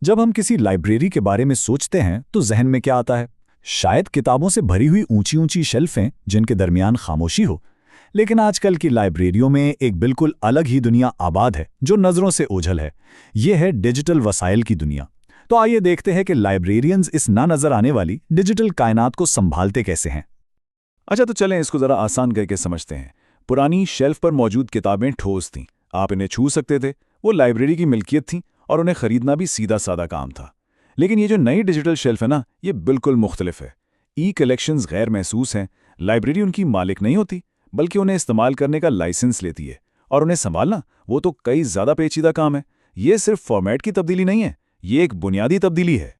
जब हम किसी लाइब्रेरी के बारे में सोचते हैं तो जहन में क्या आता है? शायद किताबों से भरी हुई ऊंची ऊंची शेल्फें जिनके दरमियान खामोशी हो। लेकिन आजकल की लाइब्रेरियों में एक बिल्कुल अलग ही दुनिया आबाद है जो नज़रों से ओझल है। ये है डिजिटल वसाइल की दुनिया। तो आइए देखते हैं कि लाइब्रेरियंस इस ना नज़र आने वाली डिजिटल कायनात को संभालते कैसे हैं। अच्छा, तो चलें इसको ज़रा आसान करके समझते हैं। पुरानी शेल्फ पर मौजूद किताबें ठोस थीं, आप इन्हें छू सकते थे, वो लाइब्रेरी की मिल्कियत थी और उन्हें खरीदना भी सीधा साधा काम था। लेकिन ये जो नई डिजिटल शेल्फ है ना, ये बिल्कुल मुख्तलिफ है। ई कलेक्शंस गैर महसूस हैं। लाइब्रेरी उनकी मालिक नहीं होती, बल्कि उन्हें इस्तेमाल करने का लाइसेंस लेती है, और उन्हें संभालना वो तो कई ज़्यादा पेचीदा काम है। ये सिर्फ फॉर्मेट की तब्दीली नहीं है, ये एक बुनियादी तब्दीली है।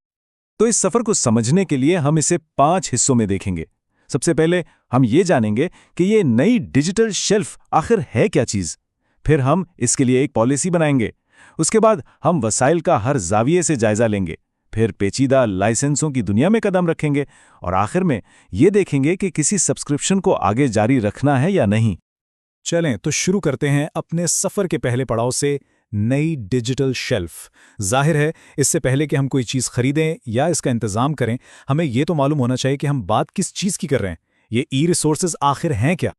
तो इस सफ़र को समझने के लिए हम इसे 5 हिस्सों में देखेंगे। सबसे पहले हम ये जानेंगे कि ये नई डिजिटल शेल्फ आखिर है क्या चीज़। फिर हम इसके लिए एक पॉलिसी बनाएंगे। उसके बाद हम वसाइल का हर जाविये से जायजा लेंगे। फिर पेचीदा लाइसेंसों की दुनिया में कदम रखेंगे और आखिर में ये देखेंगे कि किसी सब्सक्रिप्शन को आगे जारी रखना है या नहीं। चलें तो शुरू करते हैं अपने सफ़र के पहले पड़ाव से, नई डिजिटल शेल्फ। जाहिर है, इससे पहले कि हम कोई चीज़ खरीदें या इसका इंतज़ाम करें, हमें ये तो मालूम होना चाहिए कि हम बात किस चीज़ की कर रहे हैं। ये ई रिसोर्सेज आखिर हैं क्या?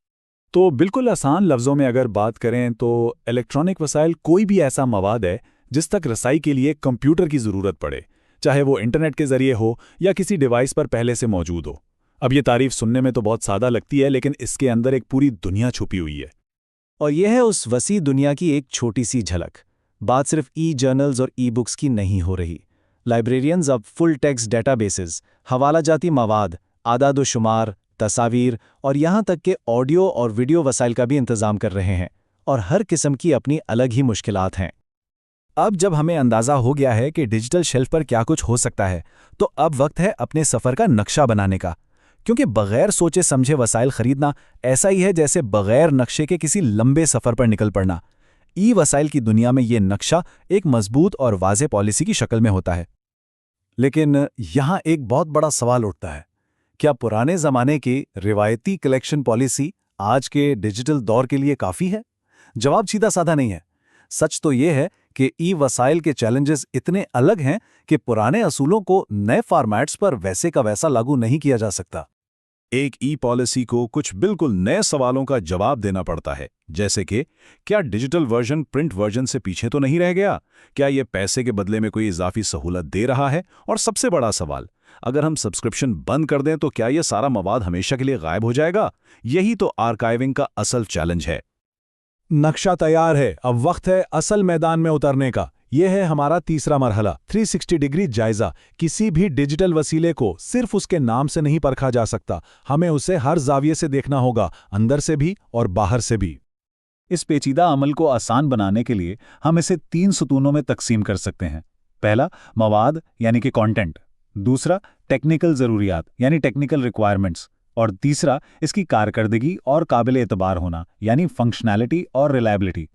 तो बिल्कुल आसान लफ्ज़ों में अगर बात करें तो इलेक्ट्रॉनिक वसाइल कोई भी ऐसा मवाद है जिस तक रसाई के लिए कंप्यूटर की ज़रूरत पड़े, चाहे वो इंटरनेट के ज़रिए हो या किसी डिवाइस पर पहले से मौजूद हो। अब ये तारीफ सुनने में तो बहुत सादा लगती है, लेकिन इसके अंदर एक पूरी दुनिया छुपी हुई है। और यह है उस वसी दुनिया की एक छोटी सी झलक। बात सिर्फ ई जर्नल्स और ई बुक्स की नहीं हो रही। लाइब्रेरियंस अब फुल टेक्स्ट डेटाबेसेस, हवाला जाती मवाद, आदाद व शुमार, तस्वीर और यहाँ तक के ऑडियो और वीडियो वसाइल का भी इंतज़ाम कर रहे हैं, और हर किस्म की अपनी अलग ही मुश्किलात हैं। अब जब हमें अंदाज़ा हो गया है कि डिजिटल शेल्फ पर क्या कुछ हो सकता है, तो अब वक्त है अपने सफ़र का नक्शा बनाने का। क्योंकि बग़ैर सोचे समझे वसाइल खरीदना ऐसा ही है जैसे बग़ैर नक्शे के किसी लंबे सफ़र पर निकल पड़ना। ई वसाइल की दुनिया में ये नक्शा एक मजबूत और वाज़े पॉलिसी की शक्ल में होता है। लेकिन यहाँ एक बहुत बड़ा सवाल उठता है, क्या पुराने ज़माने की रिवायती कलेक्शन पॉलिसी आज के डिजिटल दौर के लिए काफ़ी है? जवाब सीधा साधा नहीं है। सच तो ये है कि ई वसाइल के चैलेंजेस इतने अलग हैं कि पुराने असूलों को नए फॉर्मेट्स पर वैसे का वैसा लागू नहीं किया जा सकता। एक ई पॉलिसी को कुछ बिल्कुल नए सवालों का जवाब देना पड़ता है, जैसे कि क्या डिजिटल वर्जन प्रिंट वर्जन से पीछे तो नहीं रह गया? क्या ये पैसे के बदले में कोई इजाफी सहूलत दे रहा है? और सबसे बड़ा सवाल, अगर हम सब्सक्रिप्शन बंद कर दें तो क्या ये सारा मवाद हमेशा के लिए गायब हो जाएगा? यही तो आर्काइविंग का असल चैलेंज है। नक्शा तैयार है, अब वक्त है असल मैदान में उतरने का। यह है हमारा तीसरा मरहला, 360 डिग्री जायजा। किसी भी डिजिटल वसीले को सिर्फ उसके नाम से नहीं परखा जा सकता, हमें उसे हर जाविये से देखना होगा, अंदर से भी और बाहर से भी। इस पेचीदा अमल को आसान बनाने के लिए हम इसे 3 सुतूनों में तकसीम कर सकते हैं। पहला, मवाद यानी कि कंटेंट। दूसरा, टेक्निकल ज़रूरियात यानी टेक्निकल रिक्वायरमेंट्स। और तीसरा, इसकी कारकर्दगी और काबिल एतबार होना यानी फंक्शनैलिटी और रिलायबिलिटी।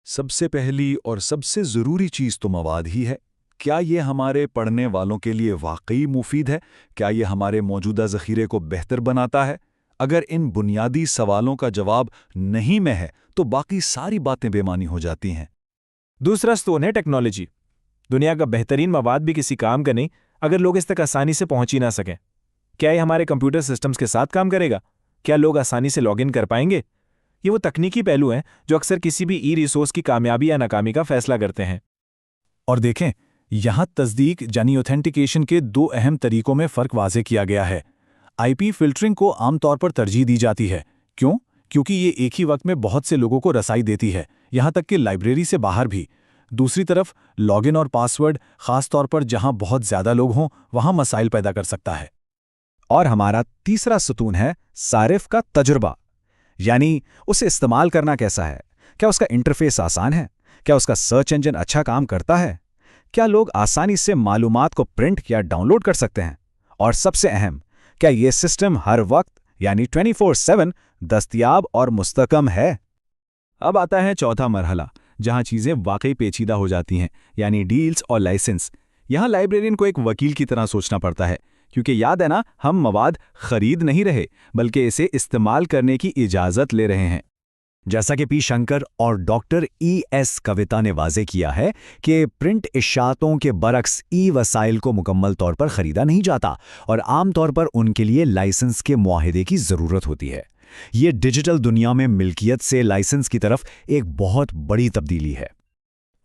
सबसे पहली और सबसे ज़रूरी चीज़ तो मवाद ही है। क्या ये हमारे पढ़ने वालों के लिए वाकई मुफीद है? क्या ये हमारे मौजूदा ज़ख़ीरे को बेहतर बनाता है? अगर इन बुनियादी सवालों का जवाब नहीं में है तो बाकी सारी बातें बेमानी हो जाती हैं। दूसरा स्तोन है टेक्नोलॉजी। दुनिया का बेहतरीन मवाद भी किसी काम का नहीं अगर लोग इस तक आसानी से पहुंच ही ना सकें। क्या ये हमारे कंप्यूटर सिस्टम्स के साथ काम करेगा? क्या लोग आसानी से लॉगिन कर पाएंगे? ये वो तकनीकी पहलू हैं जो अक्सर किसी भी ई रिसोर्स की कामयाबी या नाकामी का फैसला करते हैं। और देखें, यहाँ तस्दीक यानी ऑथेंटिकेशन के 2 अहम तरीकों में फ़र्क वाज़े किया गया है। आईपी फ़िल्टरिंग को आमतौर पर तरजीह दी जाती है। क्यों? क्योंकि ये एक ही वक्त में बहुत से लोगों को रसाई देती है, यहाँ तक कि लाइब्रेरी से बाहर भी। दूसरी तरफ लॉगिन और पासवर्ड, ख़ास तौर पर जहाँ बहुत ज़्यादा लोग हों, वहाँ मसाइल पैदा कर सकता है। और हमारा तीसरा सुतून है सारिफ का तजुर्बा, यानी उसे इस्तेमाल करना कैसा है। क्या उसका इंटरफेस आसान है? क्या उसका सर्च इंजन अच्छा काम करता है? क्या लोग आसानी से मालूमात को प्रिंट या डाउनलोड कर सकते हैं? और सबसे अहम, क्या ये सिस्टम हर वक्त यानी 24/7 दस्तयाब और मुस्तकम है? अब आता है चौथा मरहला, जहां चीज़ें वाकई पेचीदा हो जाती हैं, यानी डील्स और लाइसेंस। यहाँ लाइब्रेरियन को एक वकील की तरह सोचना पड़ता है, क्योंकि याद है ना, हम मवाद खरीद नहीं रहे बल्कि इसे इस्तेमाल करने की इजाज़त ले रहे हैं। जैसा कि पी शंकर और डॉक्टर ई एस कविता ने वाजे किया है कि प्रिंट इशातों के बरक्स ई वसाइल को मुकम्मल तौर पर खरीदा नहीं जाता और आमतौर पर उनके लिए लाइसेंस के मुआहदे की ज़रूरत होती है। ये डिजिटल दुनिया में मिल्कियत से लाइसेंस की तरफ एक बहुत बड़ी तब्दीली है।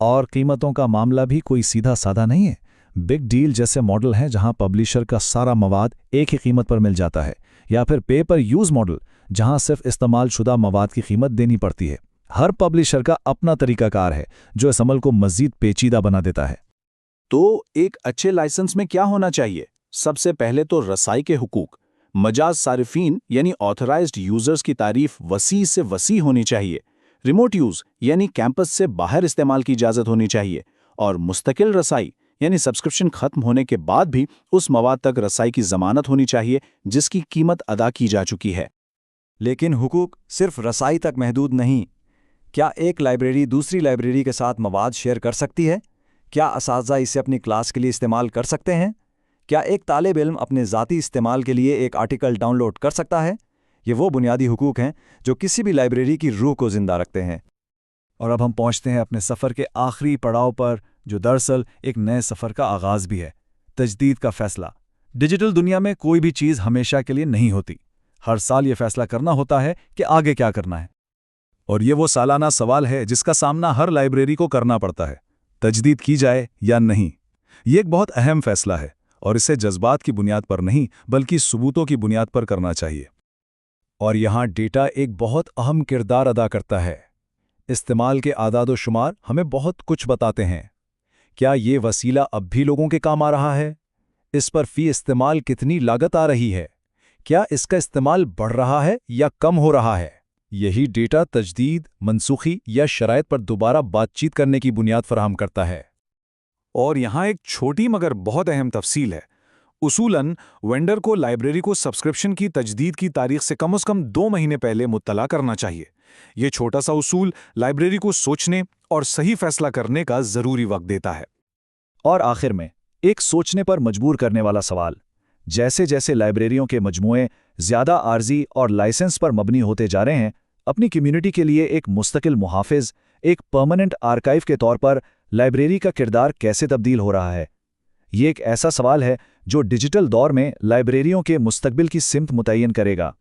और कीमतों का मामला भी कोई सीधा साधा नहीं है। बिग डील जैसे मॉडल हैं जहां पब्लिशर का सारा मवाद एक ही कीमत पर मिल जाता है, या फिर पे पर यूज़ मॉडल जहां सिर्फ इस्तेमाल शुदा मवाद की कीमत देनी पड़ती है। हर पब्लिशर का अपना तरीकाकार है जो इस अमल को मज़ीद पेचीदा बना देता है। तो एक अच्छे लाइसेंस में क्या होना चाहिए? सबसे पहले तो रसाई के हुकूक, मजाज सारिफीन यानी ऑथराइज्ड यूजर्स की तारीफ वसी से वसी होनी चाहिए। रिमोट यूज यानी कैंपस से बाहर इस्तेमाल की इजाज़त होनी चाहिए। और मुस्तकिल रसाई यानी सब्सक्रिप्शन खत्म होने के बाद भी उस मवाद तक रसाई की जमानत होनी चाहिए जिसकी कीमत अदा की जा चुकी है। लेकिन हुकूक सिर्फ रसाई तक महदूद नहीं। क्या एक लाइब्रेरी दूसरी लाइब्रेरी के साथ मवाद शेयर कर सकती है? क्या असातिज़ा इसे अपनी क्लास के लिए इस्तेमाल कर सकते हैं? क्या एक तालिब इल्म अपने ज़ाती इस्तेमाल के लिए एक आर्टिकल डाउनलोड कर सकता है? ये वो बुनियादी हुकूक हैं जो किसी भी लाइब्रेरी की रूह को ज़िंदा रखते हैं। और अब हम पहुंचते हैं अपने सफ़र के आखिरी पड़ाव पर, जो दरअसल एक नए सफ़र का आगाज़ भी है, तजदीद का फ़ैसला। डिजिटल दुनिया में कोई भी चीज़ हमेशा के लिए नहीं होती। हर साल ये फैसला करना होता है कि आगे क्या करना है। और ये वो सालाना सवाल है जिसका सामना हर लाइब्रेरी को करना पड़ता है, तजदीद की जाए या नहीं। ये एक बहुत अहम फैसला है और इसे जज्बात की बुनियाद पर नहीं बल्कि सबूतों की बुनियाद पर करना चाहिए। और यहाँ डेटा एक बहुत अहम किरदार अदा करता है। इस्तेमाल के आदाद व शुमार हमें बहुत कुछ बताते हैं। क्या ये वसीला अब भी लोगों के काम आ रहा है? इस पर फी इस्तेमाल कितनी लागत आ रही है? क्या इसका इस्तेमाल बढ़ रहा है या कम हो रहा है? यही डेटा तजदीद, मनसूखी या शराइत पर दोबारा बातचीत करने की बुनियाद फराहम करता है। और यहाँ एक छोटी मगर बहुत अहम तफसील है। उसूलन वेंडर को लाइब्रेरी को सब्सक्रिप्शन की तजदीद की तारीख से कम 2 महीने पहले मुत्तला करना चाहिए। ये छोटा सा उसूल लाइब्रेरी को सोचने और सही फैसला करने का ज़रूरी वक्त देता है। और आखिर में एक सोचने पर मजबूर करने वाला सवाल, जैसे जैसे लाइब्रेरियों के मजमूए ज़्यादा आर्जी और लाइसेंस पर मबनी होते जा रहे हैं, अपनी कम्युनिटी के लिए एक मुस्तकिल मुहाफिज, एक परमानेंट आर्काइव के तौर पर लाइब्रेरी का किरदार कैसे तब्दील हो रहा है? ये एक ऐसा सवाल है जो डिजिटल दौर में लाइब्रेरियों के मुस्तकबिल की सिमत मुतय्यन करेगा।